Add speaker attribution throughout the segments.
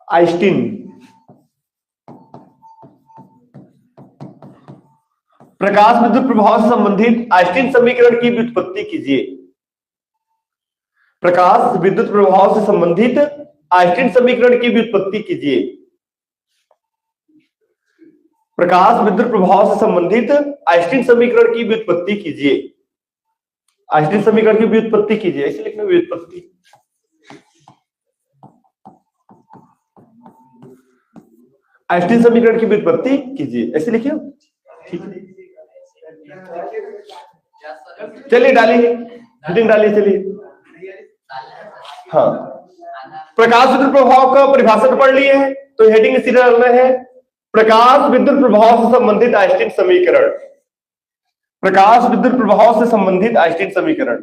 Speaker 1: Einstein प्रकाश विद्युत प्रभाव से संबंधित आइंस्टीन समीकरण की व्युत्पत्ति कीजिए। प्रकाश विद्युत प्रभाव से संबंधित आइंस्टीन समीकरण की व्युत्पत्ति कीजिए। प्रकाश विद्युत प्रभाव से संबंधित आइंस्टीन समीकरण की व्युत्पत्ति कीजिए। आइंस्टीन समीकरण की व्युत्पत्ति कीजिए, ऐसे लिखना व्युत्पत्ति। आइंस्टीन समीकरण की व्युत्पत्ति कीजिए, ऐसे लिखिए। ठीक है, चलिए डालिए, हेडिंग डालिए, चलिए। हाँ, प्रकाश विद्युत प्रभाव का परिभाषा पढ़ लिए है, तो हेडिंग सीधा डालना है प्रकाश विद्युत प्रभाव से संबंधित आइंस्टीन समीकरण। प्रकाश विद्युत प्रभाव से संबंधित आइंस्टीन समीकरण।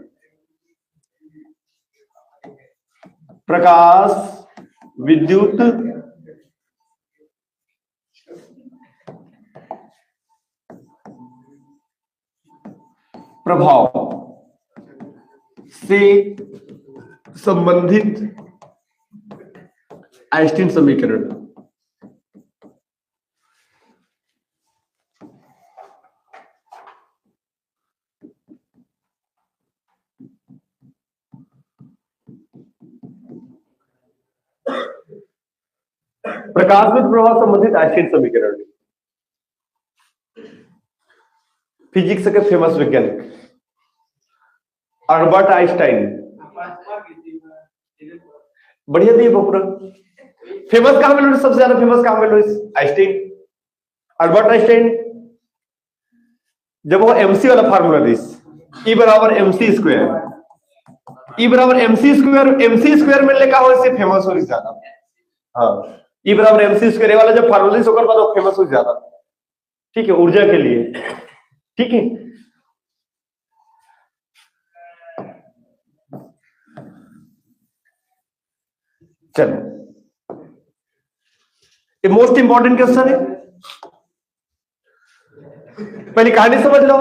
Speaker 1: प्रकाश विद्युत प्रभाव से संबंधित आइंस्टीन समीकरण। प्रकाश विद्युत प्रभाव संबंधित आइंस्टीन समीकरण। फिजिक्स के फेमस वैज्ञानिक अल्बर्ट आइंस्टाइन। बढ़िया दिए पूरा। फेमस कहां मिलो, सबसे ज्यादा फेमस कहां मिलो? Einstein, Albert Einstein. जब वो एमसी वाला फार्मूला दी, ई बराबर एमसी स्क्वायर, ई बराबर एमसी स्क्वायर, एमसी स्क्वायर मिलने का हो इससे फेमस हो ज्यादा। हाँ, ई बराबर एमसी स्क्वायर वाला जब फार्मूला होकर बाद वो फेमस हो ज्यादा। ठीक है, ऊर्जा के लिए। ठीक है, चलो, ये मोस्ट इंपॉर्टेंट क्वेश्चन है। पहले कहानी समझ लो।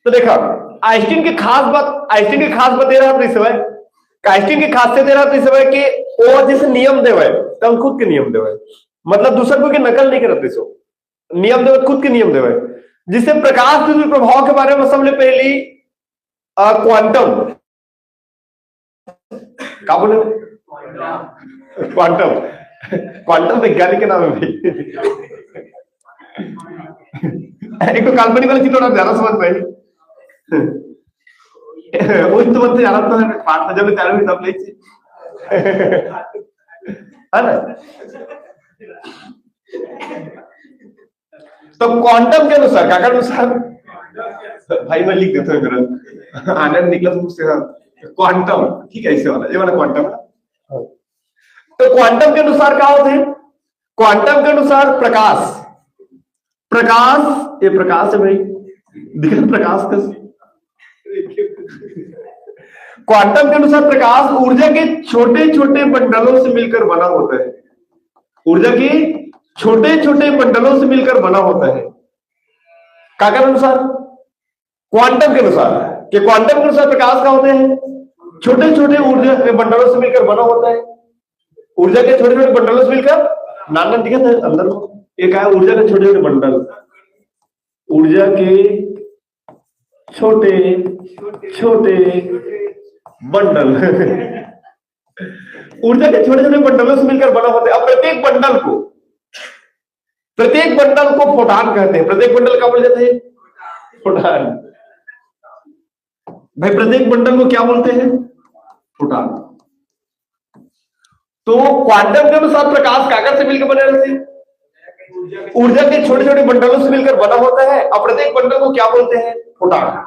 Speaker 1: तो देखा, आइंस्टीन की खास बात, आइंस्टीन की खास बात दे रहा था इस समय, आइंस्टीन की खासियत दे रहा था इस समय कि वो जैसे नियम देवे तब खुद के नियम देवे, मतलब दूसरे को की नकल नहीं करते। सो नियम देवे, खुद के नियम देवे, जिससे प्रकाश विद्युत प्रभाव के बारे में सबसे पहली क्वांटम, क्या बोले, क्वांटम, क्वांटम वैज्ञानिक के नाम है भाई। एक तो काल्पनिक वाली चीज थोड़ा ज्यादा समझ पाए, वो तो बनते जाना था पाठ में जब चालू हुई तब ले है ना। तो क्वांटम के अनुसार, क्या अनुसार भाई मैं लिख देता हूँ, आनंद निकला मुझसे। क्वांटम, ठीक है, ऐसे वाला, ये वाला क्वांटम। तो क्वांटम के अनुसार क्या होते हैं? क्वांटम के अनुसार प्रकाश, प्रकाश, ये प्रकाश है भाई, दिखा प्रकाश का। क्वांटम के अनुसार प्रकाश ऊर्जा के छोटे छोटे बंडलों से मिलकर बना होता है। ऊर्जा के छोटे छोटे बंडलों से मिलकर बना होता है। क्या के अनुसार? क्वांटम के अनुसार। कि क्वांटम के अनुसार प्रकाश का होते हैं छोटे छोटे ऊर्जा के बंडलों से मिलकर बना होता है। ऊर्जा के छोटे छोटे बंडलों से मिलकर, नाम दिखा था अंदर एक है, ऊर्जा के छोटे छोटे बंडल, ऊर्जा के छोटे छोटे बंडल ऊर्जा के छोटे छोटे बंडलों से मिलकर बना होता है। अब प्रत्येक बंडल को फोटॉन कहते हैं। प्रत्येक बंडल क्या बोल जाते हैं? फोटॉन। भाई प्रत्येक बंडल को क्या बोलते हैं? फोटॉन। तो क्वांटम के अनुसार प्रकाश कागज से मिलकर बने रहते हैं, ऊर्जा के छोटे छोटे बंडलों से मिलकर बना होता है। और प्रत्येक बंडल को क्या बोलते हैं? फोटॉन।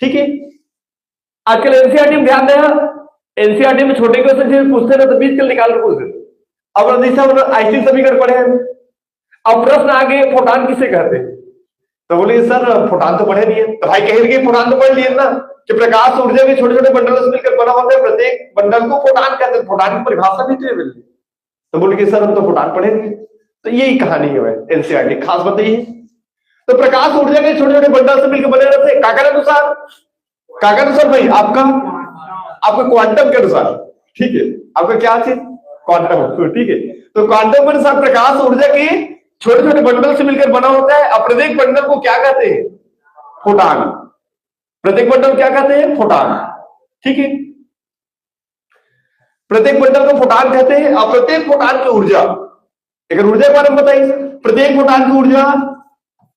Speaker 1: ठीक है, आजकल एनसीईआरटी में ध्यान देना, एनसीईआरटी में छोटे क्वेश्चन पूछते ना तो बीच के निकाल कर पूछ देते। अब आइंस्टीन समीकरण पढ़े हैं, अब प्रश्न आगे फोटॉन किसे कहते हैं? तो बोले सर फोटॉन तो पढ़े नहीं है। तो भाई कहेंगे फोटॉन तो पढ़ लिए ना, कि प्रकाश ऊर्जा के छोटे छोटे बंडलों से मिलकर बना होता है, प्रत्येक बंडल को फोटॉन कहते हैं। फोटॉन की परिभाषा भी तो मिलती। तो बोले कि सर हम तो फोटॉन पढ़े नहीं। तो यही कहानी है एनसीईआरटी, खास बताइए। तो प्रकाश ऊर्जा के छोटे छोटे बंडल से मिलकर बने रहते हैं कागज अनुसार। कागज अनुसार भाई आपका क्वांटम के अनुसार। ठीक है, आपका क्या चीज? क्वांटम, ठीक है। तो क्वांटम के अनुसार प्रकाश ऊर्जा के छोटे छोटे बंडल से मिलकर बना होता है, और प्रत्येक बंडल को क्या कहते हैं? फोटॉन। प्रत्येक बंडल क्या कहते हैं? फोटॉन, ठीक है। प्रत्येक बंडल को फोटॉन कहते हैं। और प्रत्येक फोटॉन की ऊर्जा, अगर ऊर्जा के बारे में बताइए, प्रत्येक फोटॉन की ऊर्जा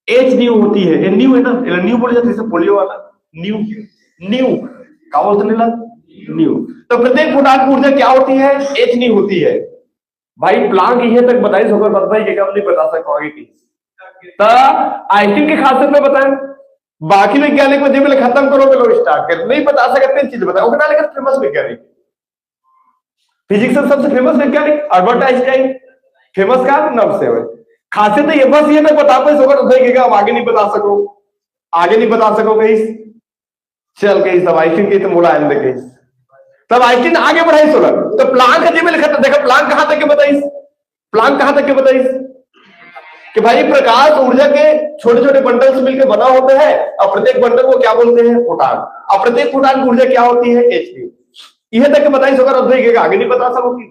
Speaker 1: एच न्यू होती है। न्यू है ना, न्यू बोल जाते हैं पोलियो वाला, न्यू न्यू क्या बोलते हैं न्यू। तो प्रत्येक फोटॉन की ऊर्जा क्या होती है? एच न्यू होती है। भाई प्लांक ये तक बताइए, होकर बता भाई कि नहीं बता सकता आगे की। तो आइंस्टीन की खासियत में बताएं, बाकी वैज्ञानिक में जब खत्म करोगे लोग स्टार्ट कर नहीं बता सकते चीज बताओ। लेकिन फेमस वैज्ञानिक, फिजिक्स में सबसे फेमस वैज्ञानिक अल्बर्ट आइंस्टाइन, फेमस का नाम से है। खासियत ये बस ये तक बता पाए सोकर अब आगे नहीं बता सको, आगे नहीं बता सको कहीं चल कहीं सब आइंस्टीन के तो मोड़ा आएंगे कहीं तब आइंस्टीन आगे बढ़ाई सोलर। तो प्लांक जब लिखा था, देखा प्लांक कहां तक के बताइस, प्लांक कहां तक के बताइस कि भाई प्रकाश ऊर्जा के छोटे छोटे बंडल से मिलकर बना होता है, और प्रत्येक बंडल को क्या बोलते हैं? फोटॉन। और प्रत्येक फोटॉन की ऊर्जा क्या होती है? H new. यह तक के बताइस होकर अब देखिएगा आगे नहीं बता सकोगी,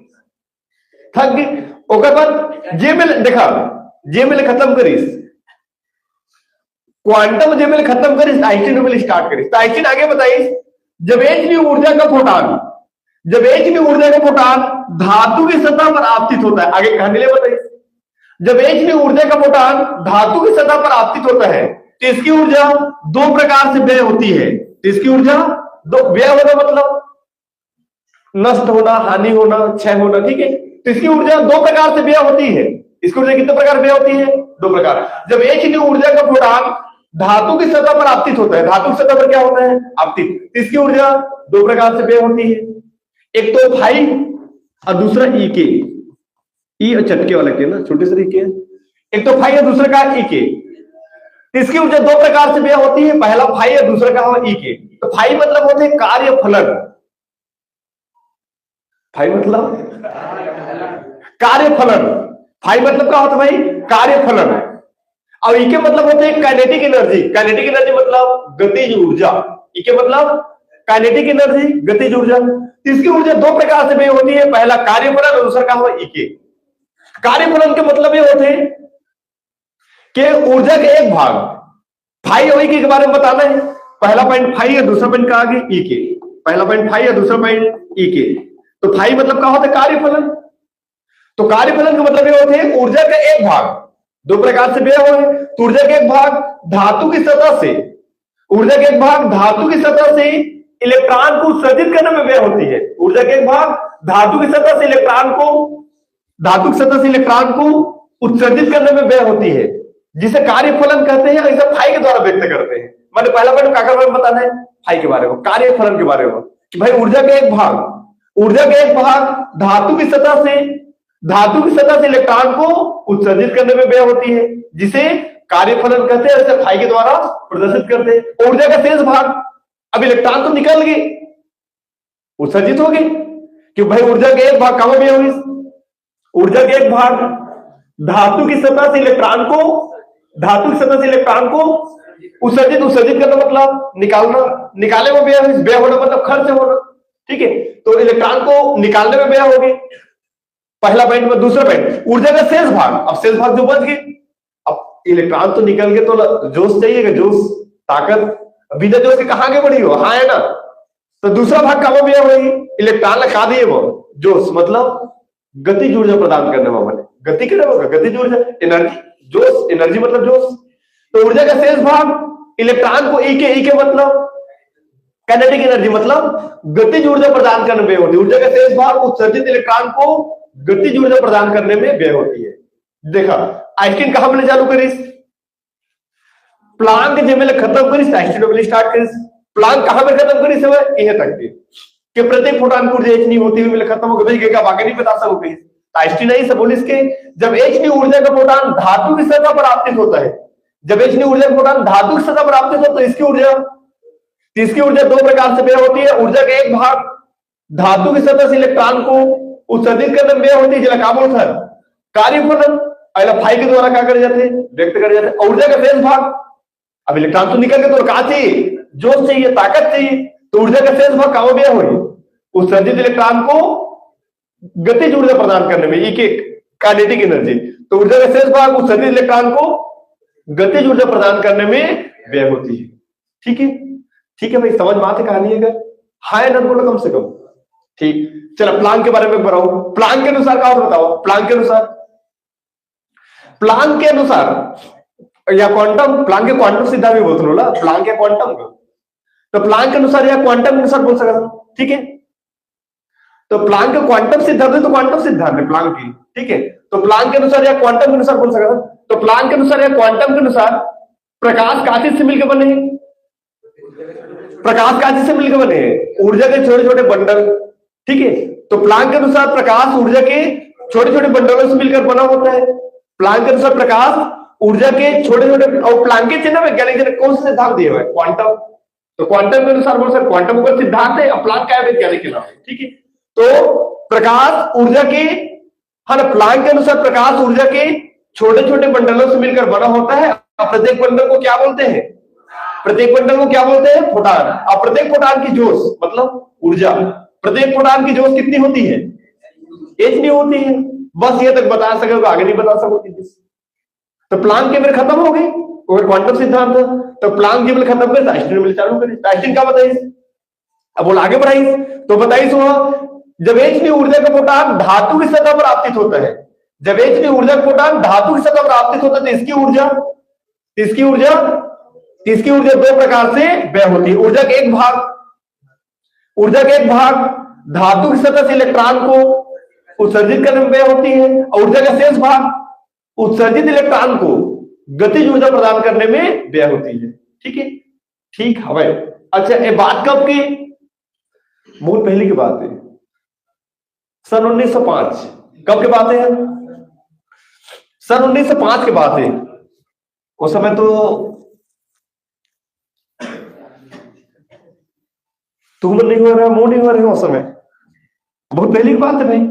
Speaker 1: थक गई। ओकर बाद जे मिल देखा, जे मिल खत्म करीस क्वांटम, जे मिल खत्म करीस आइंस्टीन मिल स्टार्ट करीस। तो आइंस्टीन आगे बताइस, जब एच न्यू ऊर्जा का फोटॉन, जब एच न्यू ऊर्जा का फोटॉन धातु की सतह पर आपतित होता है, आगे कहानी ले बताइए, जब एच न्यू ऊर्जा का फोटॉन धातु की सतह पर आपतित होता है तो इसकी ऊर्जा दो प्रकार से व्यय होती है। तो इसकी ऊर्जा दो, व्यय होना मतलब नष्ट होना, हानि होना, क्षय होना, ठीक है। तो इसकी ऊर्जा दो प्रकार से व्यय होती है। इसकी ऊर्जा कितने प्रकार व्यय होती है? दो प्रकार। जब एच न्यू ऊर्जा का फोटॉन धातु की सतह पर आपतित होता है, धातु की सतह पर क्या होता है? आपतित। इसकी ऊर्जा दो प्रकार से व्यय होती है, एक तो फाई और दूसरा ई के। ई चटके वाले के ना, छोटे से के, एक तो फाई और दूसरा का ई के। इसकी ऊर्जा दो प्रकार से व्यय होती है, पहला फाई और दूसरा का ई के। तो फाई मतलब होते हैं कार्य फलन, फाई मतलब कार्य फलन, फाई मतलब क्या होता है भाई? कार्य फलन। और ई के मतलब होते हैं काइनेटिक एनर्जी, काइनेटिक एनर्जी मतलब गतिज ऊर्जा, ई के मतलब काइनेटिक एनर्जी, गतिज ऊर्जा। इसकी ऊर्जा दो प्रकार से व्यय होती है, पहला कार्यफलन और दूसरा क्या हुआ? ई के। कार्यफलन के मतलब ये होते हैं कि ऊर्जा के एक भाग फाई और ई के बारे में बताना है। पहला पॉइंट फाई है, दूसरा पॉइंट का आगे ई के। पहला पॉइंट फाई है, दूसरा पॉइंट ई के। तो फाई मतलब क्या होता है? कार्यफलन। तो कार्यफलन का मतलब ये होते हैं ऊर्जा का एक भाग दो प्रकार से व्यय हो है। तो ऊर्जा के एक भाग धातु की सतह से, ऊर्जा के एक भाग धातु की सतह से इलेक्ट्रॉन को उत्सर्जित करने में व्यय होती है। ऊर्जा के एक भाग धातु की सतह से इलेक्ट्रॉन को, धातु की सतह से इलेक्ट्रॉन को उत्सर्जित करने में व्यय होती है, जिसे कार्यफलन कहते हैं। इसे फाई के द्वारा व्यक्त करते हैं। मैंने पहला पॉइंट क्या बारे में बताना है? फाई के बारे में, कार्यफलन के बारे में, कि भाई ऊर्जा के एक भाग, ऊर्जा के एक भाग धातु की सतह से, धातु की सतह से इलेक्ट्रॉन को उत्सर्जित करने में व्यय होती है, जिसे कार्यफलन कहते हैं। इसे फाई के द्वारा प्रदर्शित करते हैं। ऊर्जा का शेष भाग, अब इलेक्ट्रॉन तो निकल गए, उत्सर्जित हो गए, कि भाई ऊर्जा के एक भाग कहां व्यय हुई? ऊर्जा के एक भाग धातु की सतह से इलेक्ट्रॉन को, धातु की सतह से इलेक्ट्रॉन को उत्सर्जित, उत्सर्जित करना मतलब निकालना, निकाले में व्यय, व्यय होना मतलब खर्च होना, ठीक है। तो इलेक्ट्रॉन को निकालने में व्यय हो गए, पहला पॉइंट में। दूसरा पॉइंट ऊर्जा का शेष भाग, अब शेष भाग जो बच गए, अब इलेक्ट्रॉन तो निकल गए तो जोश चाहिएगा, जोश, ताकत, बिना जोश के कहां आगे बढ़ी हो? हाँ है ना। तो दूसरा भाग कहां व्यय होगी? इलेक्ट्रॉन लगा दिए वो, जोश मतलब गतिज ऊर्जा प्रदान करने वाले, गति क्या होगा? गतिज ऊर्जा, एनर्जी, जोश, एनर्जी मतलब जोश। तो ऊर्जा का शेष भाग इलेक्ट्रॉन को ई के मतलब काइनेटिक एनर्जी मतलब गतिज ऊर्जा प्रदान करने में होती है। ऊर्जा का शेष भाग उत्सर्जित इलेक्ट्रॉन को गतिज ऊर्जा प्रदान करने में व्यय होती है। देखा आइंस्टीन कहां मिले चालू करीस? प्लांक जे मिले खत्म करीस, आइंस्टीन मिले स्टार्ट करीस। प्लांक कहां में खत्म करीस? यह तक कि प्रत्येक फोटॉन की ऊर्जा एच न्यू होती हुई मिले खत्म हो गई, बाकी नहीं बता सको कहीं। आइंस्टीन नहीं सब बोलिस के जब एच न्यू ऊर्जा का फोटॉन धातु की सतह पर आपतित होता है, जब एच न्यू ऊर्जा का फोटॉन धातु की सतह पर आपतित होता है, तो इसकी ऊर्जा दो प्रकार से व्यय होती है। ऊर्जा का एक भाग धातु की सतह से इलेक्ट्रॉन को उत्सर्जित करने में व्यय होती है, जिला क्या बोलता है? कार्यफलन। पहला फाई के द्वारा क्या करे जाते हैं? व्यक्त करे जाते हैं। ऊर्जा का शेष भाग, अब इलेक्ट्रॉन तो निकल गए तो क्या चाहिए? जोश चाहिए, ताकत चाहिए। तो ऊर्जा का शेष भाग कहां व्यय हुई? उत्सर्जित इलेक्ट्रॉन को गतिज ऊर्जा प्रदान करने में, एक काइनेटिक एनर्जी। तो ऊर्जा का शेष भाग उत्सर्जित इलेक्ट्रॉन को गतिज ऊर्जा प्रदान करने में व्यय होती है। ठीक है, ठीक है भाई, समझ में आती कहानी? अगर हाई एनर्जी बोलो कम से कम। ठीक, चलो प्लांक के बारे में बताओ। प्लांक के अनुसार क्या बताओ? प्लांक के अनुसार, प्लांक के अनुसार या क्वांटम, प्लांक के क्वांटम सिद्धांत भी बोलते हो ना, प्लांक के क्वांटम का। तो प्लांक के अनुसार या क्वांटम के अनुसार बोल सकता। ठीक है, तो प्लांक के क्वांटम सिद्धांत है, तो क्वांटम सिद्धांत है प्लांक की। ठीक है, तो प्लांक के अनुसार या क्वांटम के अनुसार बोल सकता। तो प्लांक के अनुसार या क्वांटम के अनुसार प्रकाश का चीज से मिलकर बने हैं, प्रकाश का चीज से मिलकर बने हैं ऊर्जा के छोटे छोटे बंडल। ठीक है, तो प्लांक के अनुसार प्रकाश ऊर्जा के छोटे छोटे बंडलों से मिलकर बना होता है। प्लांक के अनुसार प्रकाश ऊर्जा के छोटे छोटे, और प्लांक के चिन्ह वैज्ञानिक ने कौन सा सिद्धांत दिया है? क्वांटम। तो क्वांटम के अनुसार बोल सकते, क्वांटम का सिद्धांत है, और प्लांक का है वैज्ञानिक के नाम। ठीक है, तो प्रकाश ऊर्जा के, हाँ, प्लांक के अनुसार प्रकाश ऊर्जा के छोटे छोटे बंडलों से मिलकर बना होता है। और प्रत्येक बंडल को क्या बोलते हैं? प्रत्येक बंडल को क्या बोलते हैं? फोटान। और प्रत्येक फोटान की जोश मतलब ऊर्जा, प्रत्येक फोटान की जोश कितनी होती है? एच नहीं होती है। बस ये तक बता सके, तो आगे नहीं बता सकोगे। तो प्लांक केवल खत्म हो गई, और क्वांटम सिद्धांत। तो प्लांक केवल खत्म कर, आइंस्टीन मिल चालू करें। आइंस्टीन क्या बताइए? अब बोल आगे बढ़ाइए। तो बताइए सुनो, जब एच ऊर्जा का फोटान धातु की सतह पर आपतित होता है, जब एच ऊर्जा का फोटान धातु की सतह पर आपतित होता है, तो इसकी ऊर्जा दो प्रकार से व्यय होती है। ऊर्जा का एक भाग धातु की सतह से इलेक्ट्रॉन को उत्सर्जित करने में व्यय होती है, और ऊर्जा का शेष भाग उत्सर्जित इलेक्ट्रॉन को गतिज ऊर्जा प्रदान करने में व्यय होती है। ठीक है, ठीक है। अच्छा, ये बात कब की? बहुत पहले की बात है, सन 1905। कब की बात है? सन 1905 की बात है। उस समय तो तुम नहीं हो रहा, मुंह नहीं हो रहे उस समय, बहुत पहले की बात है भाई।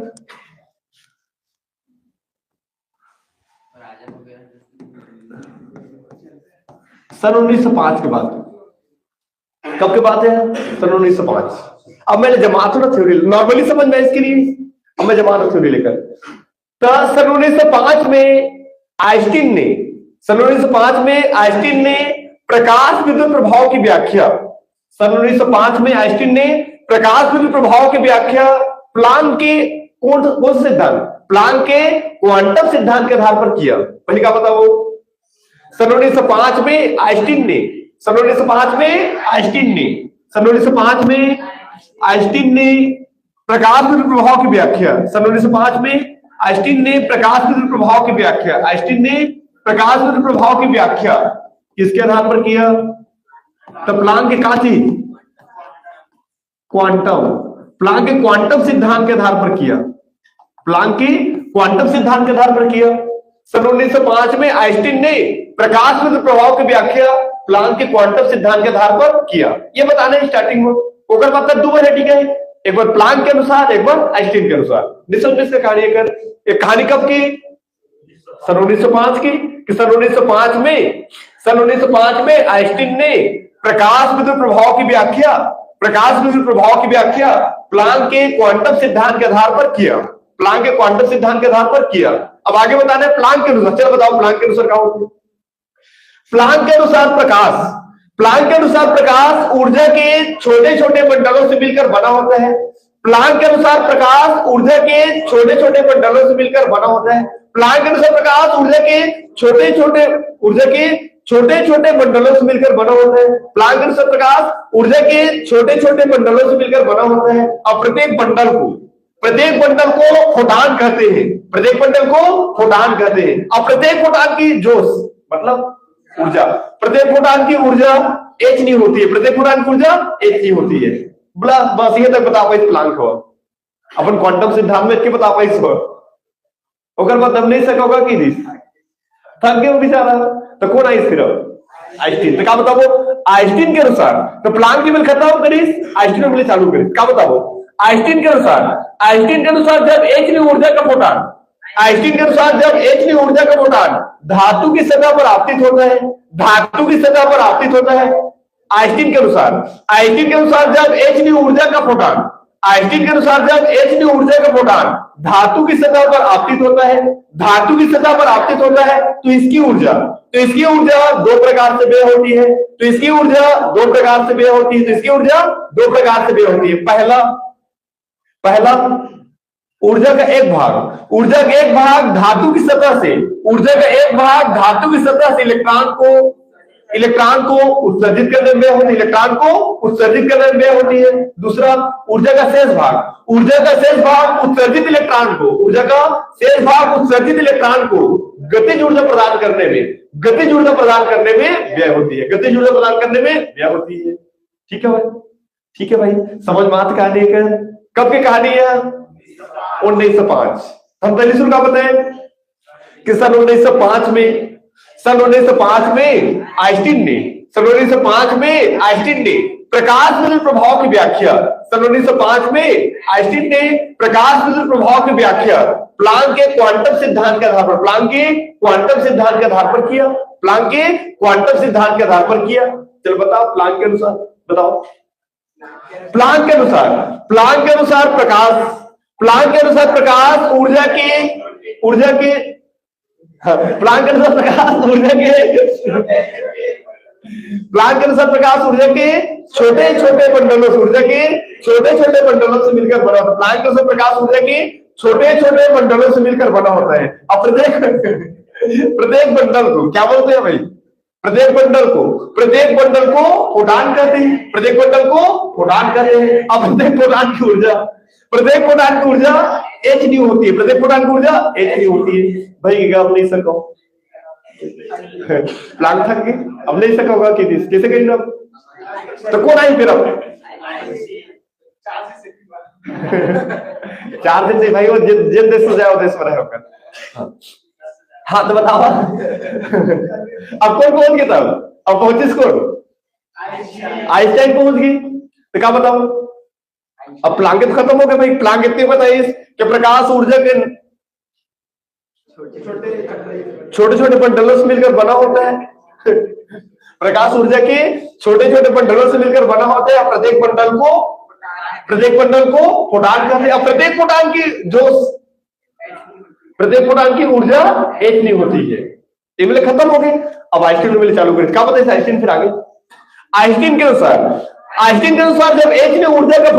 Speaker 1: सन 1905 की बात। कब की बात है? सन 1905। अब मैंने जमा थोड़ा थ्योरी नॉर्मली समझ में इसके लिए, अब मैं जमा थ्योरी लेकर। तो सन 1905 में आइंस्टीन ने प्रकाश विद्युत प्रभाव की व्याख्या, सन 1905 में आइंस्टीन ने प्रकाश विद्युत प्रभाव की व्याख्या प्लांक के कौन सा सिद्धांत? प्लांक के क्वांटम सिद्धांत के आधार पर किया। पहले क्या बताओ? सन 1905 में आइंस्टीन ने प्रकाश विद्युत प्रभाव की व्याख्या, सन 1905 में आइंस्टीन ने प्रकाश विद्युत प्रभाव की व्याख्या किसके आधार पर किया? तो प्लांक के काची प्लांक के क्वांटम सिद्धांत के आधार पर किया। सन 1905 में आइंस्टीन ने प्रकाश विद्युत प्रभाव की व्याख्या प्लांक के क्वांटम सिद्धांत के आधार पर किया। ये बताना है स्टार्टिंग में। ओकर मतलब दो बार है, ठीक है, एक बार प्लांक के अनुसार, एक बार आइंस्टीन के अनुसार। निसंदेह से कहानी कर, एक कहानी कब की? सन 1905 की। कि सन 1905 में आइंस्टीन ने प्रकाश विद्युत प्रभाव की व्याख्या प्लांक के क्वांटम सिद्धांत के आधार पर किया। अब आगे बताना है प्लांक के अनुसार। चलो बताओ प्लांक के अनुसार क्या होता है? प्लांक के अनुसार प्रकाश ऊर्जा के छोटे छोटे बंडलों से मिलकर बना होता है। प्लांक के अनुसार प्रकाश ऊर्जा के छोटे छोटे बंडलों से मिलकर बना होता है। प्लांक के अनुसार प्रकाश ऊर्जा के छोटे छोटे बंडलों से मिलकर बना होता है। प्लांक के अनुसार प्रकाश ऊर्जा के छोटे छोटे बंडलों से मिलकर बना होता है। और प्रत्येक बंडल को फोटान कहते हैं। और प्रत्येक फोटान की जोश मतलब ऊर्जा, प्रत्येक फोटान की ऊर्जा एच नहीं होती है। बस ये तक बता पाई प्लांक हो। अपन क्वांटम सिद्धांत में इसके बता पाई ओकर मतलब नहीं सकोगा कि थक गए बेचारा। तो कौन आई फिर? आइंस्टीन। तो क्या बताओ? आइंस्टीन के अनुसार तो प्लांक की मिल खत्म करीस, आइंस्टीन मिल चालू करीस। क्या बताओ? आइंस्टीन के अनुसार जब एच ऊर्जा का फोटान धातु की सतह पर आपतित होता है, आइंस्टीन के अनुसार जब एच ऊर्जा का फोटान धातु की सतह पर आपतित होता है, धातु की सतह पर आपतित होता है, तो इसकी ऊर्जा दो प्रकार से व्यय होती है, तो इसकी ऊर्जा दो प्रकार से व्यय होती है, तो इसकी ऊर्जा दो प्रकार से व्यय होती है। पहला ऊर्जा का एक भाग धातु की सतह से, इलेक्ट्रॉन को उत्सर्जित करने में होती है, दूसरा ऊर्जा का शेष भाग उत्सर्जित इलेक्ट्रॉन को गतिज ऊर्जा प्रदान करने में व्यय होती है, ठीक है भाई, समझ में आती कहानी है। कब की कहानी है? 1905। हम पहले शुरू का बताएं कि सन 1905 में आइंस्टीन ने प्रकाश विद्युत प्रभाव की व्याख्या प्लांक के क्वांटम सिद्धांत के आधार पर किया। चलो बताओ, प्लांक के अनुसार प्रकाश ऊर्जा के छोटे छोटे बंडलों से मिलकर बना होता है। प्रकाश ऊर्जा के छोटे छोटे बंडलों से मिलकर बना होता है। अब प्रत्येक बंडल को क्या बोलते हैं भाई? प्रत्येक बंडल को फोटान कहते हैं। अब प्रत्येक फोटान की ऊर्जा h न्यू होती है। भाई अब नहीं सको प्लांक थक गए, अब नहीं सका होगा कि कैसे करेंगे अब? तो कौन आई फिर अब? 4 दिन से भाई वो जिन देश में जाओ देश में रहे होकर। हाँ तो बताओ अब कौन गया था? अब पहुंची कौन? आइंस्टाइन पहुंच गई। तो क्या बताओ, अब प्लांक तो खत्म हो गए भाई। प्लांक इतने बताइए कि प्रकाश ऊर्जा के छोटे छोटे बंडलों से मिलकर बना होता है। प्रकाश ऊर्जा के छोटे छोटे बंडलों से मिलकर बना होता है। प्रत्येक बंडल को फोटान कहते हैं। प्रत्येक फोटान की ऊर्जा h नहीं होती है। ये मिले खत्म हो गए। अब आइंस्टीन मिले चालू करें। क्या बताइए आइंस्टीन? फिर आगे आइंस्टीन के अनुसार जब h ने ऊर्जा का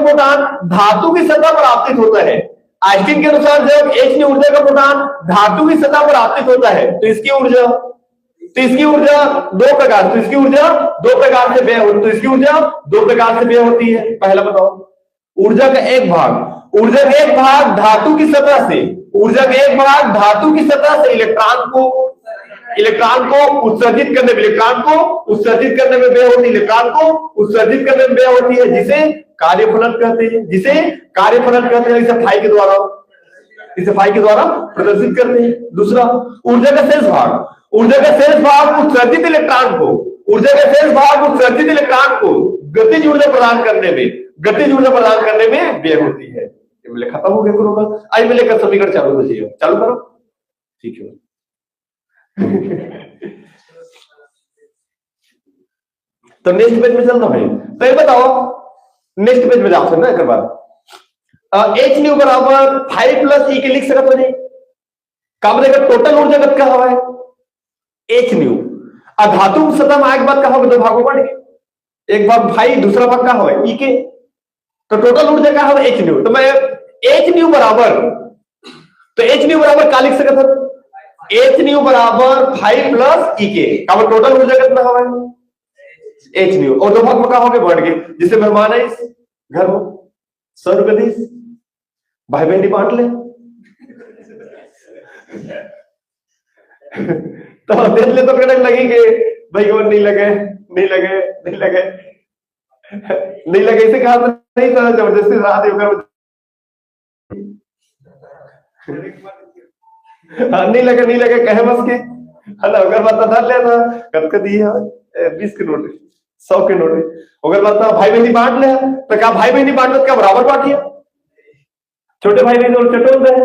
Speaker 1: फोटान धातु की सतह पर आपतित होता है, तो इसकी ऊर्जा दो प्रकार से व्यय होती है। पहला बताओ, ऊर्जा का एक भाग धातु की सतह से इलेक्ट्रॉन को उत्सर्जित करने में व्यय होती है, जिसे कार्यफलन कहते हैं। इसे फाई के द्वारा प्रदर्शित करते हैं। दूसरा, ऊर्जा का शेष भाग उत्सर्जित इलेक्ट्रॉन को गतिज ऊर्जा प्रदान करने में व्यय होती है। ये खत्म हो गया गुरु का। आई मिले का समीकरण चालू करो। ठीक है तो नेक्स्ट पेज में चलता भाई। तो ये बताओ, नेक्स्ट पेज में जाओ ना एक बार। h न्यू बराबर 5 + e के लिख सकते हो नहीं? कब देखा टोटल ऊर्जा कब का हवा है h न्यू। धातु सतह में एक बात का होगा, दो भागों बढ़ेंगे, एक भाग भाई दूसरा भाग का होगा e के। तो टोटल ऊर्जा का होगा h न्यू। तो मैं h न्यू बराबर क्या लिख सकता हूं? h न्यू बराबर 5 + e के। कब टोटल ऊर्जा कितना होगा? h new. और दो भाग में क्या होगा? बढ़ गए। जिसे मेहमान है इस घर में 100 रुपए दी, भाई बहन बांट ले। तो देख ले तो कड़क लगेंगे भाई। और नहीं लगे इसे कहा नहीं था, जबरदस्ती रात नहीं लगे कहे बस के अगर बात धर लेता कद दिया 20 के नोट 100 के नोट। अगर बात भाई बहनी बांट ले तो क्या भाई बहनी बांट क्या बराबर बांटिया? छोटे भाई बहन और चटोल रहे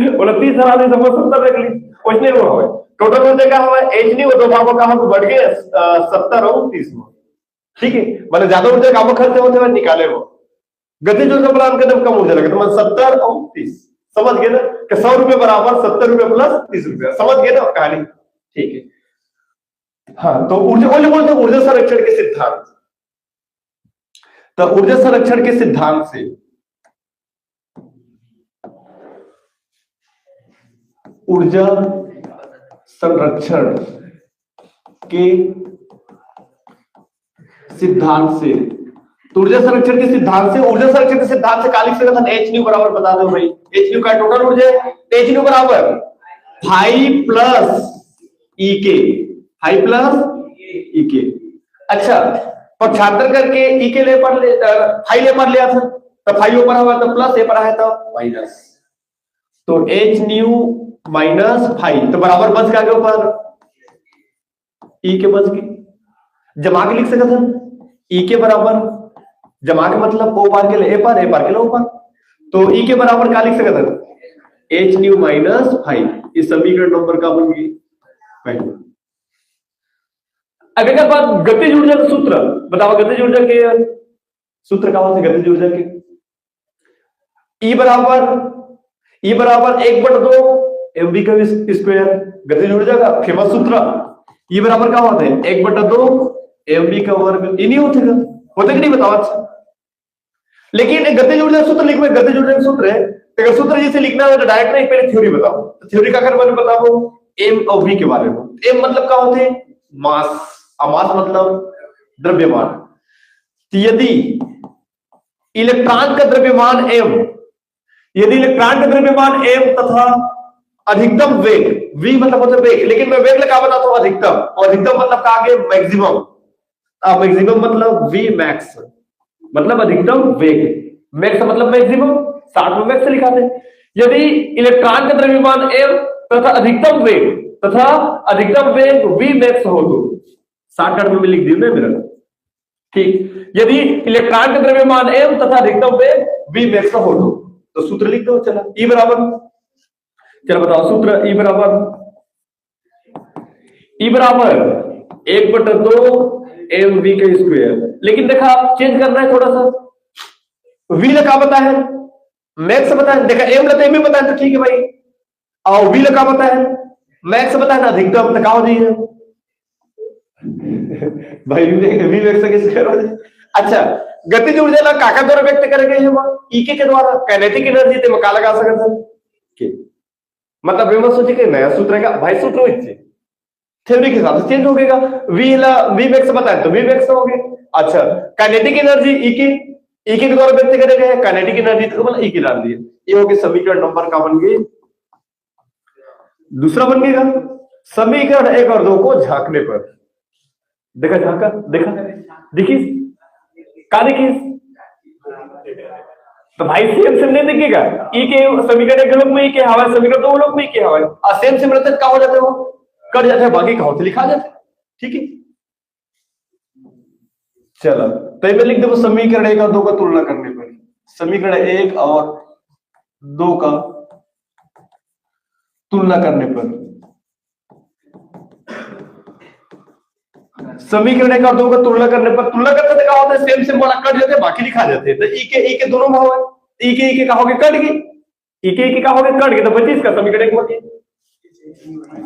Speaker 1: 29 आदमी सब 70 रख ली। कुछ नहीं हुआ है। टोटल ऊर्जा क्या हुआ? h नहीं वो दो भागों का हम बढ़ गए 70 और 30 में। ठीक है, मतलब ज्यादा ऊर्जा काम खर्च होते हुए निकाले वो। गतिज ऊर्जा प्रदान करने में कम ऊर्जा लगे, तो 70 और 30, समझ गए ना कि 100 रुपए बराबर 70 रुपए प्लस 30 रुपए, समझ गए ना कहानी? ठीक है। हाँ, तो ऊर्जा बोलते ऊर्जा संरक्षण के सिद्धांत। तो ऊर्जा संरक्षण के सिद्धांत से ऊर्जा संरक्षण के सिद्धांत से, तो ऊर्जा संरक्षण के सिद्धांत से कालिक से कथन एच न्यू बराबर बता दो भाई। एच न्यू का टोटल ऊर्जा है, एच न्यू बराबर फाई प्लस ई के, फाई प्लस ई के। अच्छा, और छात्र करके ई के ले पर फाई ले पर लिया था, तो फाई ऊपर हुआ तो प्लस, ए पर है तो माइनस, तो एच न्यू माइनस फाई, तो बराबर बच गया ऊपर ई के, बच गई। जमा के लिख सकते थे ई के बराबर, जमा के मतलब ओ पार के लिए ए पार, ए पार के लिए ओ पार, तो ई के बराबर क्या लिख सकते थे? H new minus five. इस समीकरण नंबर का बन गई पहले। अगर बात गतिज ऊर्जा का सूत्र बताओ, गतिज ऊर्जा के सूत्र कहां से? गतिज ऊर्जा के ई बराबर 1/2 mv का स्क्वायर, गतिज ऊर्जा का फेमस सूत्र। ई बराबर क्या होता है? 1/2 mv का वर्ग। इन्हीं होते कि नहीं बताओ? अच्छा, लेकिन गतिज ऊर्जा सूत्र लिखो, गतिज ऊर्जा का सूत्र है, अगर सूत्र जिसे लिखना है तो डायरेक्ट नहीं, पहले थ्योरी बताओ। थ्योरी का कर मैंने बताओ एम और वी के बारे में। एम मतलब क्या होते हैं? मास, मास मतलब द्रव्यमान। तो यदि इलेक्ट्रॉन का द्रव्यमान m, यदि इलेक्ट्रॉन का द्रव्यमान m तथा अधिकतम वेग v मतलब होता है वेग, लेकिन मैं वेग लगा बताता हूं अधिकतम, और अधिकतम मतलब क्या आगे मैक्सिमम, मैक्सिमम मतलब v मैक्स मतलब अधिकतम वेग, मैक्स मतलब मैक्सिमम, 60 में मैक्स लिखा थे। यदि इलेक्ट्रॉन का द्रव्यमान m तथा अधिकतम वेग v मैक्स हो तो 60 में लिख दिया ना मेरा, ठीक। यदि इलेक्ट्रॉन का द्रव्यमान m तथा अधिकतम वेग v मैक्स हो तो सूत्र लिख दो। चला E बराबर, चलो बताओ सूत्र। E बराबर 1/2 mv का स्क्वायर, लेकिन देखा आप चेंज करना है थोड़ा सा। v लगा पता है, मैक्स पता है, देखा m लगा m पता है तो ठीक है भाई, और v लगा पता है, मैक्स पता है ना, अधिकतम लगा हो जाइए भाई v मैक्स का स्क्वायर हो जाए। अच्छा, गतिज ऊर्जा ला काका द्वारा व्यक्त करेंगे हम ईके के द्वारा, काइनेटिक एनर्जी ते मका लगा सकते हैं, मतलब वे मत सोचे कि नया सूत्र है भाई, सूत्र इच्छे थ्योरी के हिसाब से चेंज हो गएगा। वी मैक्स बताए तो वी मैक्स हो गए। अच्छा, काइनेटिक एनर्जी ई के द्वारा व्यक्त करेंगे, काइनेटिक एनर्जी तो मतलब ई के डाल दिए, ये हो गया समीकरण नंबर का बन गई, दूसरा बन गया समीकरण 1 और 2 को झांकने पर। देखा झांका, देखी का देखी, तो भाई सेम नहीं दिखेगा। ई के समीकरण एक लोग में ई के हवा, समीकरण 2 लोग में ई के हवा, और सेम रहते क्या हो जाते हैं, वो कट जाते हैं, बाकी कहां से लिखा जाता है, ठीक है। चलो तो मैं लिख दो समीकरण 1 और 2 का तुलना करने पर, समीकरण 1 और 2 का तुलना करने पर, समीकरण 1 और 2 का तुलना करने पर, तुलना करते थे क्या होता है, सेम वाला कट जाते हैं, बाकी लिखा जाते हैं। तो ई के दोनों भाव है, ई के का हो गए कट गए, ई के का हो गए कट गए, तो बची इसका समीकरण 1 बची,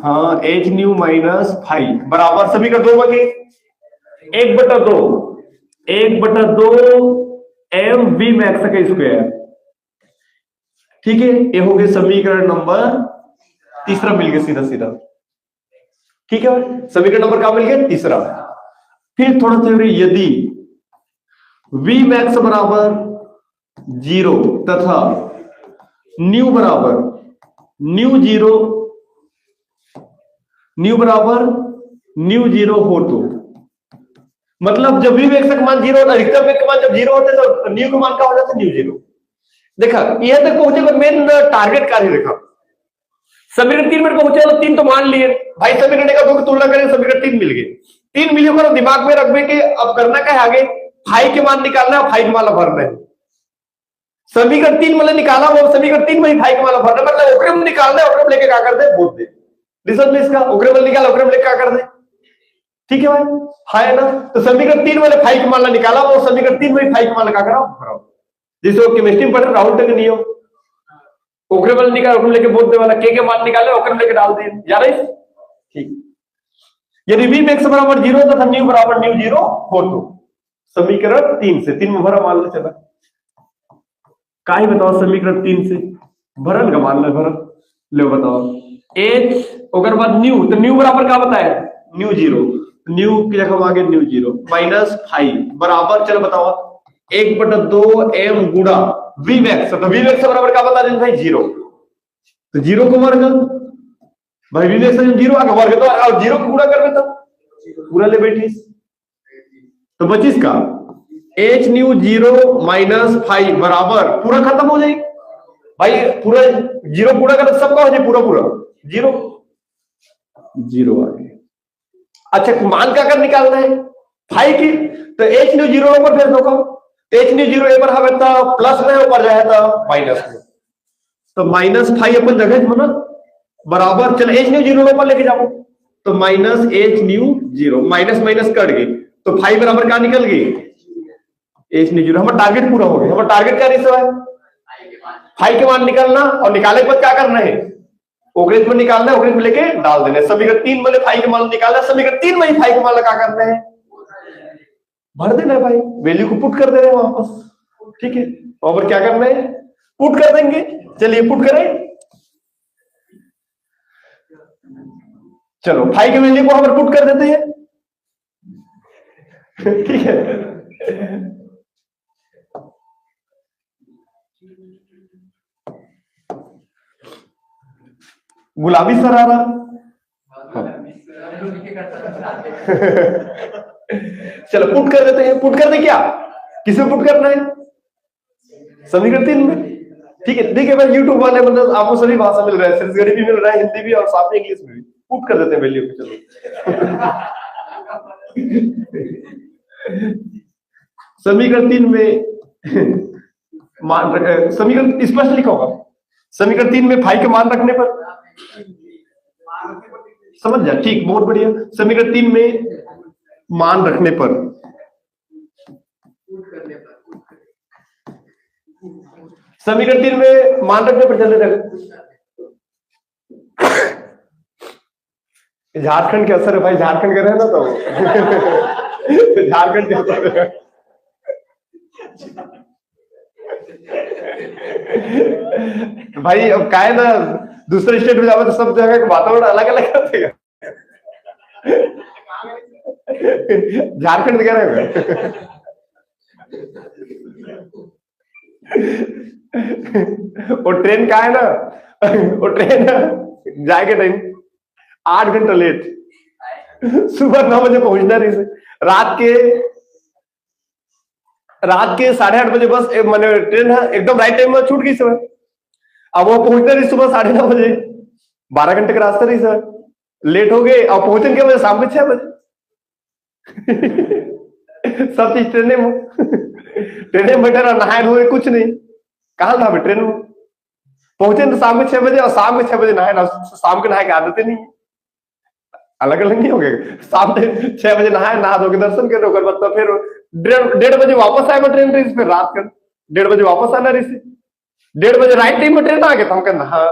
Speaker 1: हाँ एच न्यू माइनस फाइव बराबर समीकरण 2 बची 1/2 एम वी मैक्स का स्क्वायर, ठीक है। ये हो गया समीकरण नंबर तीसरा, मिल गया सीधा, ठीक है। समीकरण नंबर क्या मिल गया? तीसरा। फिर थोड़ा थ्योरी, यदि v मैक्स बराबर 0 तथा न्यू बराबर न्यू जीरो हो तो, मतलब जब v मैक्स का मान 0 होता है, अधिकतम वेग का मान जब 0 होता है तो न्यू का मान क्या हो जाता है? Mu zero. देखा यहां तक पहुंचे, मेन टारगेट कार्य देखा, समीकरण 3 में पहुंचे तो 3 तो मान लिए भाई, समीकरण 1 और 2 की तुलना करें, समीकरण 3 मिल गए, 3 मिलियो को दिमाग में रखबे के अब करना क्या है आगे, फाइव के मान निकालना है, फाइव के मान भरना है। समीकरण 3 मतलब निकाला, वो समीकरण 3 में ही फाइव के मान भरना, मतलब ओकरे में निकालना है, ओकरे में लेके क्या कर दे, बोल दे, रिजल्ट में इसका ओकरे में निकाला, ओकरे में लेके क्या कर दे, ठीक है भाई, है ना। तो समीकरण 3 वाले फाइव के मान निकाला, वो समीकरण 3 में ही फाइव के मान क्या करा, भरा। जिसको केमिस्ट्री में पढ़े राहुल तक नहीं हो, ओकरे वाला निकाल, ओकरे लेके बोल दे वाला के मान निकाले, ओकरे लेके डाल दे, याद है? ठीक। यदि v में x बराबर 0 तथा न्यू बराबर न्यू 0 हो तो समीकरण 3 से 3 में भरा मान लो, चला का ही बताओ, समीकरण 3 से भरल का मान लो, भरल ले बताओ h ओकर बाद न्यू, तो न्यू बराबर क्या बताया, न्यू 0, न्यू की जगह आगे न्यू 0 माइनस 5 बराबर, चलो बताओ 1/2 m गुणा v में x, तो v में x बराबर क्या बता दें भाई 0, तो 0 को वर्ग भाई v में x 0 आ गया वर्ग, तो और 0 को गुणा करबे तो पूरा ले बैठी, तो 25 का h न्यू 0 माइनस 5 बराबर पूरा खत्म हो जाएगी भाई, पूरा 0 पूरा कर सबका हो जाए, पूरा पूरा 0 0 आ गया। अच्छा मान क्या कर निकालना है 5 की, तो h न्यू 0 ऊपर फेर दो, h न्यू 0 ऊपर हवे तो प्लस में ऊपर जाए तो माइनस में, तो माइनस 5 अपन जगह में ना बराबर, चल h न्यू 0 ऊपर लेके जाओ, तो minus h new 0 minus minus cut गई, तो 5 बराबर क्या निकल गई h न्यू 0, हमारा टारगेट पूरा हो गया। हमारा टारगेट क्या रेशो है 5 के मान निकालना, और निकाले के बाद क्या करना है ओग्रेज में निकालना है, ओग्रेज में लेके डाल देना है, समीकरण 3 में 5 के मान निकालना है, समीकरण 3 में ही 5 के मान क्या करना है भर देना है भाई, वैल्यू को पुट कर दे रहे हैं वापस, ठीक है, और क्या करना है पुट कर देंगे, चलिए पुट करें, चलो 5 के वैल्यू को हम पुट कर देते हैं, ठीक है, गुलाबी सरारा चलो पुट कर देते हैं, पुट कर दे क्या, किसमें पुट करना है समीकरण 3 में, ठीक है, देखिए भाई यूट्यूब वाले मतलब आपको सभी भाषा मिल रहा है, छत्तीसगढ़ी भी मिल रहा है, हिंदी भी और साथ में इंग्लिश में भी, पुट कर देते हैं वैल्यू को, चलो समीकरण 3 में मान समीकरण स्पष्ट लिखा होगा, समीकरण 3 में 5 के मान रखने पर समझ जा, ठीक, बहुत बढ़िया, समीकरण 3 में मान रखने पर, समीकरण 3 में मान रखने पर चलने लगे, झारखंड के असर है भाई, झारखंड के रहे ना तो झारखंड के असर है भाई, अब का है ना दूसरे स्टेट में जाओ तो सब जगह का वातावरण अलग अलग रहेगा, झारखंड कह रहे हैं वो ट्रेन का है ना, वो ट्रेन जाएगा टाइम 8 घंटा लेट, सुबह 9 बजे पहुंचना रही से, रात के 8:30 बजे बस मैंने ट्रेन है एकदम राइट टाइम में छूट गई समय, अब वो पहुंचना रही सुबह 9:30 बजे, 12 घंटे का रास्ता रही सर, लेट हो गए, अब पहुंचने के बजे शाम के 6 बजे सब चीज ट्रेन में बैठे रहा, नहाए धोए कुछ नहीं, कहाँ था ट्रेन में पहुंचे तो शाम के 6 बजे, और शाम के 6 बजे नहाए ना, शाम के नहाए की आदतें नहीं है, अलग अलग नहीं हो गए, शाम के 6 बजे नहाए, नहा धो के दर्शन करे, ओकर बाद फिर 1:30 बजे वापस आए ट्रेन रही, फिर रात कर 1:30 बजे वापस आना रही, 1:30 बजे राइट टाइम में ट्रेन आ गया, तो हम कहना हाँ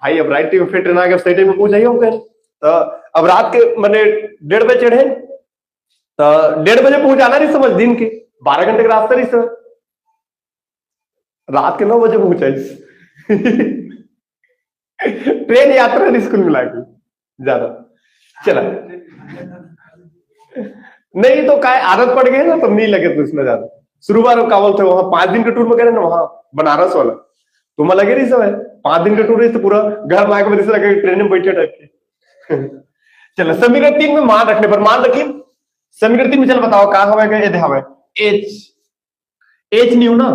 Speaker 1: भाई अब राइट टाइम में फिर ट्रेन आ गया, सही टाइम में पहुंच जाइए, हम कहें तो अब रात के मैंने 1:30 बजे चढ़े, तो 1:30 बजे पहुंच जाना रही समझ, दिन के 12 घंटे का रास्ता रही समझ, रात के 9 बजे पहुंचा ट्रेन यात्रा नहीं स्कूल मिला के ज्यादा चला नहीं, तो काय आदत पड़ गई ना, तो नहीं लगे तो इसमें ज्यादा, शुरुआत में कावल थे वहां 5 दिन के टूर में गए ना, वहां बनारस वाला, तो मैं लगे रही समय 5 दिन के टूर रही, तो पूरा घर में आके लगे ट्रेन में बैठे टाइप के चलो समीकरण 3 में मान रखने पर, मान रखिए समीकरण 3 में, चल बताओ कहा हवा एच न्यू ना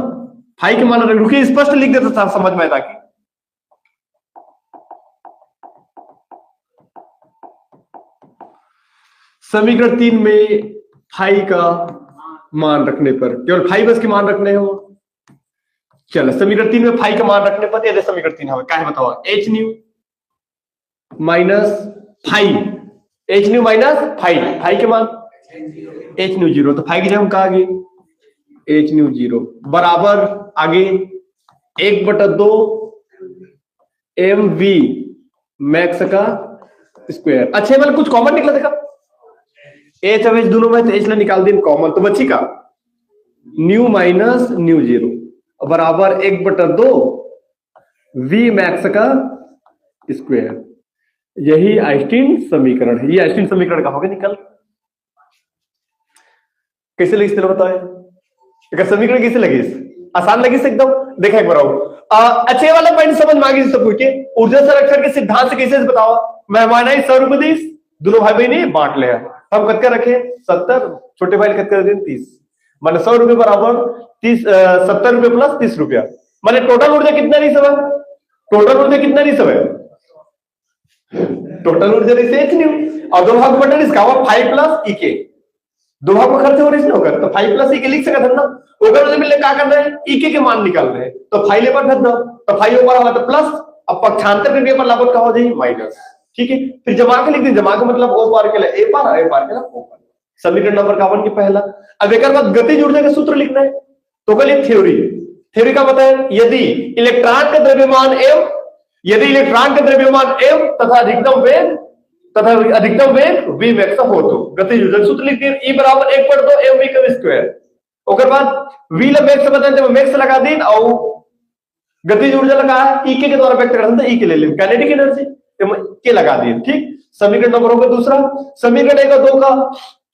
Speaker 1: 5 के मान रुकिए, स्पष्ट लिख देता था समझ में, ताकि समीकरण 3 में 5 का मान रखने पर, केवल 5 बस के मान रखने हो, चलो समीकरण 3 में 5 का मान रखने पर, यदि समीकरण 3 हमें क्या है बताओ, H new minus 5, H new minus 5 के मान एच न्यू 0, तो 5 की जगह हम कहा एच न्यू 0 बराबर आगे 1/2 एम वी मैक्स का स्क्वायर। अच्छा मतलब कुछ कॉमन निकला देखा, एच अब एच दोनों में तो एच ला निकाल दी कॉमन, तो बची का न्यू माइनस न्यू 0 बराबर 1/2 वी मैक्स का स्क्वायर। यही आइंस्टीन समीकरण है। ये आइंस्टीन समीकरण का होगा निकल। कैसे लगी इसने बताए, समीकरण कैसे लगी, आसान लगी से एकदम। देखा एक बार अच्छे वाला पॉइंट समझ में आ गई सब पूछे। ऊर्जा संरक्षण के सिद्धांत से कैसे बताओ, मेहमान 100 रुपये दोनों भाई बहन बांट ले, हम कत कर रखे 70, छोटे भाई कत कर 30, मान 100 रुपये बराबर 30 70 रुपये प्लस 30 रुपया, माने टोटल ऊर्जा कितना नहीं सब है, टोटल ऊर्जा कितना नहीं सब है, टोटल ऊर्जा से एच न्यू और दो भाग बटन इसका हुआ 5 प्लस ई के, दो भाग में खर्च हो रही होगा तो 5 प्लस ई के लिख सकते ना। ओकर मिलने क्या करना है, ई के मान निकाल रहे हैं तो 5 ले पर भरना, तो 5 ऊपर होगा तो प्लस, अब पक्षांतर करके पर लागत का हो जाए माइनस। ठीक है, फिर जमा के लिख दें, जमा का मतलब ओ पार के लिए ए पार, ए पार के लिए ओ पार। समीकरण नंबर 51 के पहला। अब एक बार गतिज ऊर्जा का सूत्र लिखना है तो कल थ्योरी, थ्योरी का बताए यदि इलेक्ट्रॉन का द्रव्यमान एम, यदि इलेक्ट्रॉन का द्रव्यमान एम तथा अधिकतम वेग v मैक्स हो तो गतिज ऊर्जा सूत्र लिख दिए E बराबर 1/2 mv का स्क्वायर। ओकर बाद v ला मैक्स बताए जब मैक्स लगा दिन और गतिज ऊर्जा लगा है E के द्वारा व्यक्त करते हैं, E के ले लें काइनेटिक एनर्जी के लगा दिए। ठीक, समीकरण नंबर होगा दूसरा। समीकरण 1 और 2 का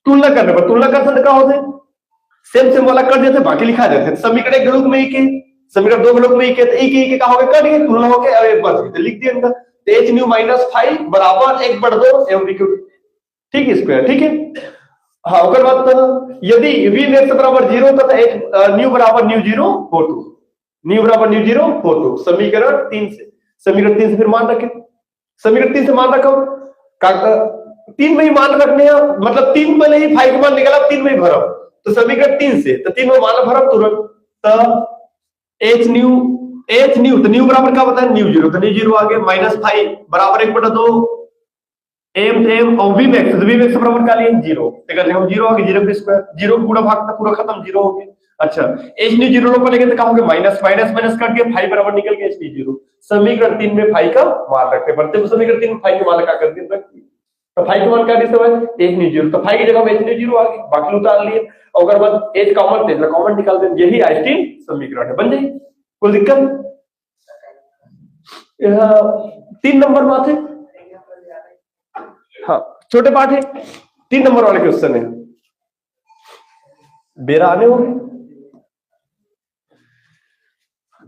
Speaker 1: तुलना करने पर, तुलना कर सकते क्या होते सेम सेम वाला कर देते बाकी लिखा देते। समीकरण 1 के रूप में E के, समीकरण 2 के रूप में E के, तो E के का होगा कर दिए, तुलना हो गया एक बार लिख दिए इनका एच न्यू माइनस 5 बराबर 1/2 एम वी क्यूब। ठीक है स्क्वायर। ठीक है, हाँ ओकर बाद यदि v मैक्स बराबर 0 तथा h न्यू बराबर न्यू 0 हो तो, न्यू बराबर न्यू 0 हो तो समीकरण 3 से, समीकरण 3 से फिर मान रखें, समीकरण 3 से मान रखो 3 में ही मान रखने हैं, मतलब 3 में नहीं 5 का मान निकला 3 में ही भरब, तो समीकरण 3 से तो 3 में मान भरब तुरंत, तो एच न्यू तो न्यू बराबर क्या बताया न्यू 0, तो न्यू 0 आ गया माइनस 5 बराबर 1/2 एम और वी मैक्स, तो वी मैक्स बराबर क्या लिए 0, देखा हम 0 आ गया, 0 का स्क्वायर, 0 पूरा भाग था पूरा खत्म 0 हो गया। अच्छा एच न्यू 0 लोग लेंगे तो क्या होगा माइनस माइनस माइनस कट के 5 बराबर निकल गया एच न्यू 0। समीकरण 3 में 5 का मान रखते पड़ते हैं, समीकरण 3 में 5 का मान क्या कर दिए तो 5 का मान क्या दिया सब एच न्यू 0, तो 5 की जगह में एच न्यू 0 आ गई, बाकी उतार लिए और अगर बाद एच कॉमन थे तो कॉमन निकाल दें, यही आइंस्टीन समीकरण है, बन जाए कोई दिक्कत। 3 नंबर बात है, हाँ छोटे पाठ है, 3 नंबर वाले क्वेश्चन है, बेरा आने होंगे,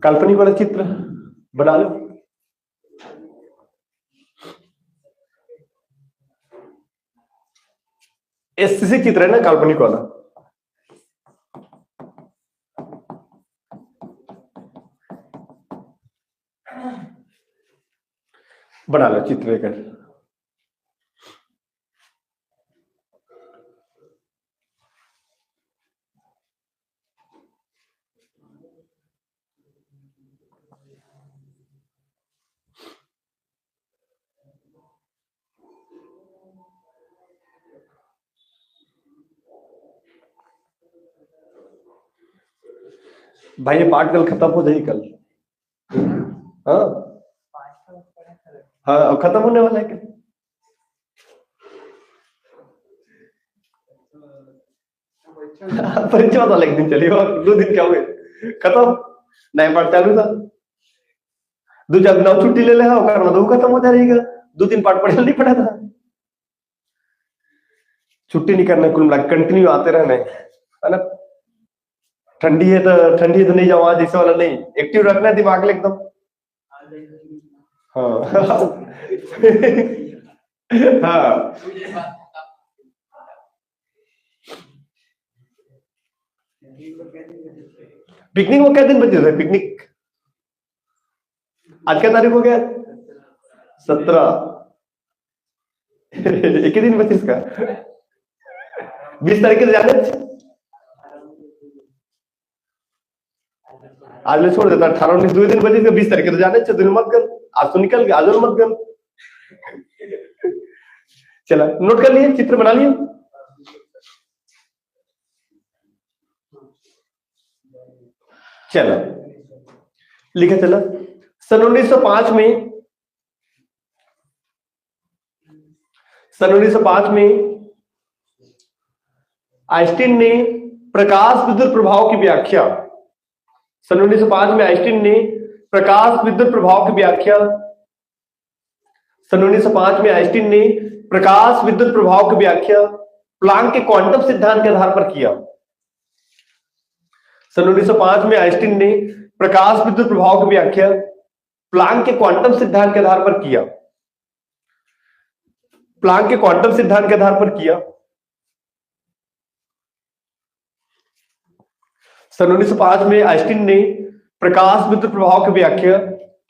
Speaker 1: काल्पनिक वाला चित्र बना लो। एससी चित्र है ना काल्पनिक वाला, बना लो चित्र लेकर। भाई ये पाठ कल खत्म हो जाएगी कल, हाँ हाँ अब खत्म होने वाला है क्या, परीक्षा तो एक दिन चली 2 दिन क्या हुए खत्म, नया पाठ चालू था, 2-4 दिन छुट्टी ले ले खत्म हो जाएगा, 2-3 पाठ पढ़ने नहीं पड़ा था, छुट्टी नहीं करना, कुल मिला कंटिन्यू आते रहना है ना। ठंडी है तो नहीं जाओ आज, ऐसे वाला नहीं, एक्टिव रखना है दिमाग में एकदम। हाँ हाँ पिकनिक वो क्या दिन बचे थे, पिकनिक आज क्या तारीख हो गया 17, एक ही दिन बचे इसका, 20 तारीख के जाने, आज मैं छोड़ देता 18 19 2 दिन बचे, 20 तारीख के जाने, दिन मत कर, आज तो निकल गया, आज मत कर, चला नोट कर लिए, चित्र बना लिए। चलो लिखा चला। सन 1905 में आइंस्टीन ने प्रकाश विद्युत प्रभाव की व्याख्या सन 1905 में आइंस्टीन ने प्रकाश विद्युत प्रभाव की व्याख्या सन 1905 में आइंस्टीन ने प्रकाश विद्युत प्रभाव की व्याख्या प्लांक के क्वांटम सिद्धांत के आधार पर किया। सन 1905 में आइंस्टीन ने प्रकाश विद्युत प्रभाव की व्याख्या प्लांक के क्वांटम सिद्धांत के आधार पर किया। प्लांक के क्वांटम सिद्धांत के आधार पर किया। सन 1905 में आइंस्टीन ने प्रकाश विद्युत प्रभाव की व्याख्या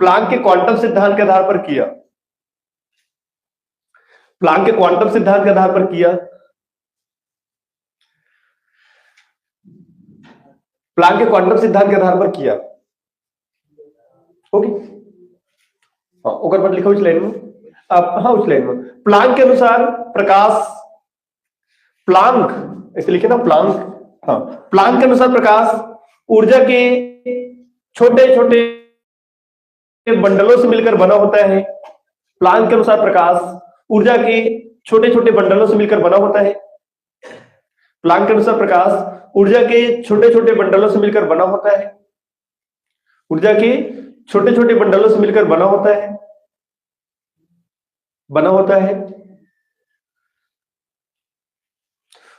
Speaker 1: प्लांक के क्वांटम सिद्धांत के आधार पर किया। प्लांक के क्वांटम सिद्धांत के आधार पर किया। प्लांक के क्वांटम सिद्धांत के आधार पर किया। ओके, हाँ ओकर पर लिखो उस लाइन में। अब हाँ उस लाइन में प्लांक के अनुसार प्रकाश, प्लांक ऐसे लिखे ना प्लांक, हाँ प्लांक के अनुसार प्रकाश ऊर्जा के छोटे छोटे बंडलों से मिलकर बना होता है। प्लांक के अनुसार प्रकाश ऊर्जा के छोटे छोटे बंडलों से मिलकर बना होता है। प्लांक के अनुसार प्रकाश ऊर्जा के छोटे छोटे बंडलों से मिलकर बना होता है। ऊर्जा के छोटे छोटे बंडलों से मिलकर बना होता है।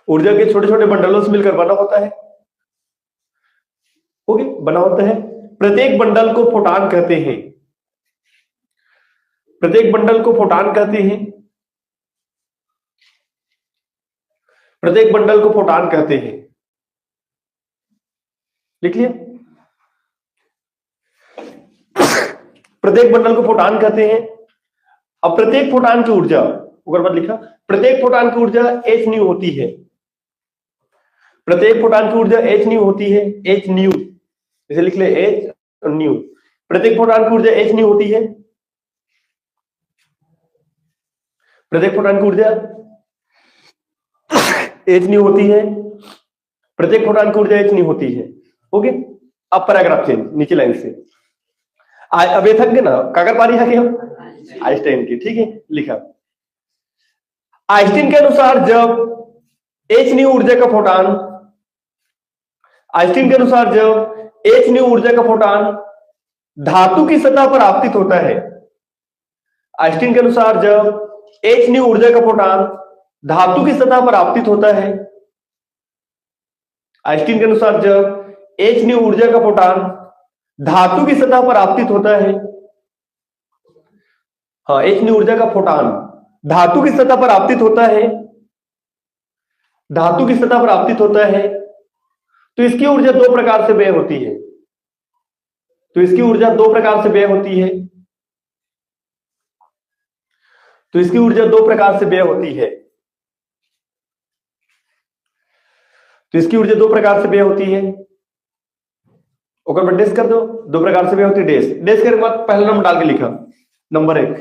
Speaker 1: ऊर्जा के छोटे छोटे बंडलों से मिलकर बना होता है। ओके, बना होता है। प्रत्येक बंडल को फोटॉन कहते हैं। प्रत्येक बंडल को फोटॉन कहते हैं। प्रत्येक बंडल को फोटॉन कहते हैं। लिख लिया? प्रत्येक बंडल को फोटॉन कहते हैं। अब प्रत्येक फोटॉन की ऊर्जा, ऊपर बाद लिखा, प्रत्येक फोटॉन की ऊर्जा h न्यू होती है। प्रत्येक फोटॉन की ऊर्जा h न्यू होती है। h न्यू इसे लिख ले, h और न्यू। प्रत्येक फोटॉन की ऊर्जा h न्यू होती है। प्रत्येक फोटॉन की ऊर्जा h न्यू होती है। प्रत्येक फोटॉन की ऊर्जा h न्यू होती है। ओके, अब पैराग्राफ चेंज नीचे लाइन से। अब ये थक गए ना, काकर पारी है कि हम आइंस्टाइन की, ठीक है। लिखा, आइंस्टीन के अनुसार जब h न्यू ऊर्जा का फोटॉन, आइंस्टीन के अनुसार जब h न्यू ऊर्जा का फोटॉन धातु की सतह पर आपतित होता है। आइंस्टीन के अनुसार जब h न्यू ऊर्जा का फोटॉन धातु की सतह पर आपतित होता है। आइंस्टीन के अनुसार जब h न्यू ऊर्जा का फोटॉन धातु की सतह पर आपतित होता है, हाँ h न्यू ऊर्जा का फोटॉन धातु की सतह पर आपतित होता है, धातु की सतह पर आपतित होता है, तो इसकी ऊर्जा दो प्रकार से व्यय होती है। तो इसकी ऊर्जा दो प्रकार से व्यय होती है। तो इसकी ऊर्जा दो प्रकार से व्यय होती है। तो इसकी ऊर्जा दो प्रकार से व्यय होती है। ओकर पर डेस कर दो, दो प्रकार से व्यय होती है। डेस डेस करने के बाद पहला नंबर डाल के लिखा, नंबर 1,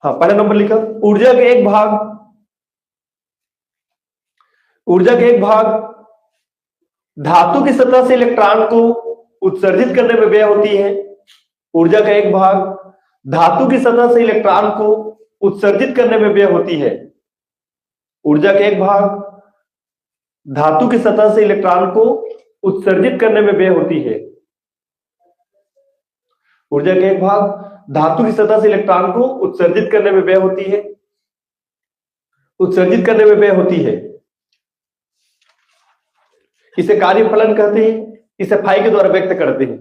Speaker 1: हाँ पहला नंबर लिखा, ऊर्जा के एक भाग, ऊर्जा के एक भाग धातु की सतह से इलेक्ट्रॉन को उत्सर्जित करने में व्यय होती है। ऊर्जा का एक भाग धातु की सतह से इलेक्ट्रॉन को उत्सर्जित करने में व्यय होती है। ऊर्जा का एक भाग धातु की सतह से इलेक्ट्रॉन को उत्सर्जित करने में व्यय होती है। ऊर्जा का एक भाग धातु की सतह से इलेक्ट्रॉन को उत्सर्जित करने में व्यय होती है। उत्सर्जित करने में व्यय होती है। इसे कार्यफलन कहते हैं। इसे फाई के द्वारा व्यक्त करते हैं।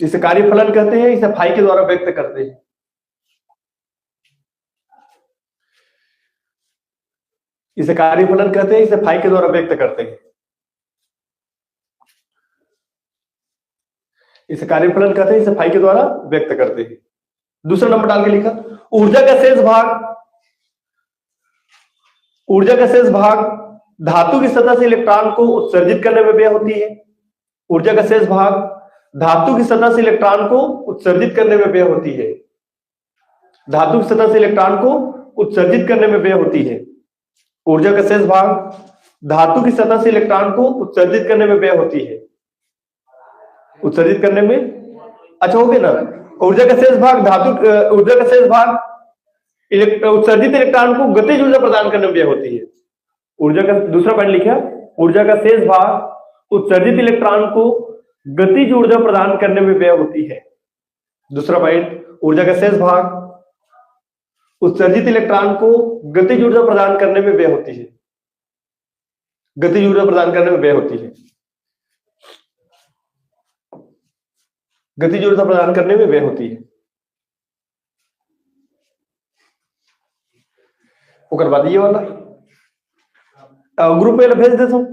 Speaker 1: इसे कार्यफलन कहते हैं। इसे फाई के द्वारा व्यक्त करते हैं। इसे कार्यफलन कहते हैं। इसे फाई के द्वारा व्यक्त करते हैं। इसे कार्यफलन कहते हैं। इसे फाई के द्वारा व्यक्त करते हैं। दूसरा नंबर डाल के लिखा, ऊर्जा का शेष भाग, ऊर्जा का शेष भाग धातु की सतह से इलेक्ट्रॉन को उत्सर्जित करने में व्यय होती है। ऊर्जा का शेष भाग धातु की सतह से इलेक्ट्रॉन को उत्सर्जित करने में व्यय होती है। धातु की सतह से इलेक्ट्रॉन को उत्सर्जित करने में व्यय होती है। ऊर्जा का शेष भाग धातु की सतह से इलेक्ट्रॉन को उत्सर्जित करने में व्यय होती है। उत्सर्जित करने में, अच्छा हो गया ना। ऊर्जा का शेष भाग ऊर्जा का शेष भाग उत्सर्जित इलेक्ट्रॉन को गतिज ऊर्जा प्रदान करने में व्यय होती है। ऊर्जा का दूसरा पॉइंट लिखा, ऊर्जा का शेष भाग उत्सर्जित इलेक्ट्रॉन को गतिज ऊर्जा प्रदान करने में व्यय होती है। दूसरा पॉइंट, ऊर्जा का शेष भाग उत्सर्जित इलेक्ट्रॉन को गतिज ऊर्जा प्रदान करने में व्यय होती है। गतिज ऊर्जा प्रदान करने में व्यय होती है। गतिज ऊर्जा प्रदान करने में व्यय होती है। वो करवा दिए वाला ग्रुप में भेज देता हूं।